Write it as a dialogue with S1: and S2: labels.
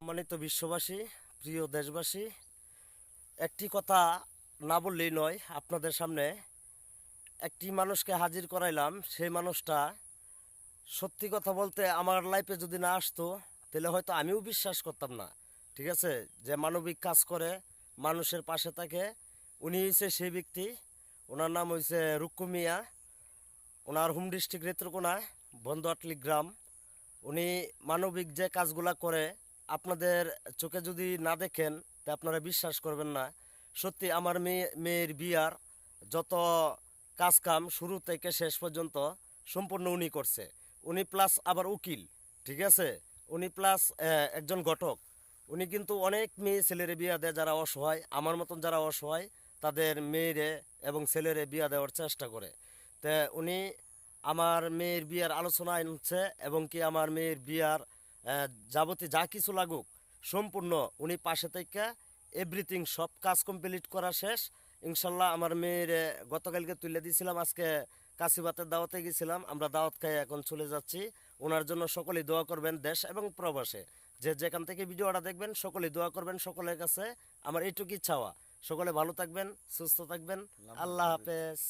S1: সম্মানিত বিশ্ববাসী, প্রিয় দেশবাসী, একটি কথা না বললেই নয়। আপনাদের সামনে একটি মানুষকে হাজির করাইলাম। সেই মানুষটা সত্যি কথা বলতে আমার লাইফে যদি না আসতো তাহলে হয়তো আমিও বিশ্বাস করতাম না। ঠিক আছে, যে মানবিক কাজ করে, মানুষের পাশে থাকে, উনি হয়েছে সেই ব্যক্তি। ওনার নাম হয়েছে রুক্কু মিয়া। ওনার হোম ডিস্ট্রিক্ট নেত্রকোনা, বন্দোয়াটলি গ্রাম। উনি মানবিক যে কাজগুলা করে, আপনাদের চোখে যদি না দেখেন তা আপনারা বিশ্বাস করবেন না। সত্যি আমার মেয়ের বিয়ার যত কাজ কাম শুরু থেকে শেষ পর্যন্ত সম্পূর্ণ উনি করছে। উনি প্লাস আবার উকিল। ঠিক আছে, উনি প্লাস একজন ঘটক। উনি কিন্তু অনেক মেয়ে ছেলেরে বিয়া দেয় যারা অসহায়, আমার মতন যারা অসহায় তাদের মেয়েরে এবং ছেলেরে বিয়া দেওয়ার চেষ্টা করে। তা উনি আমার মেয়ের বিয়ার আলোচনা আনছে এবং কি আমার মেয়ের বিয়ার যাবতীয় যা কিছু লাগুক সম্পূর্ণ উনি পাশে থেকে এভরিথিং সব কাজ কমপ্লিট করা শেষ। ইনশাল্লাহ আমার মেয়ের গতকালকে তুলে দিয়েছিলাম, আজকে কাশিবাতের দাওয়াতে গেছিলাম, আমরা দাওয়াত খাই এখন চলে যাচ্ছি। ওনার জন্য সকলেই দোয়া করবেন, দেশ এবং প্রবাসে যে যেখান থেকে ভিডিওটা দেখবেন সকলেই দোয়া করবেন। সকলের কাছে আমার এইটুকুই চাওয়া, সকলে ভালো থাকবেন, সুস্থ থাকবেন। আল্লাহ হাফেজ।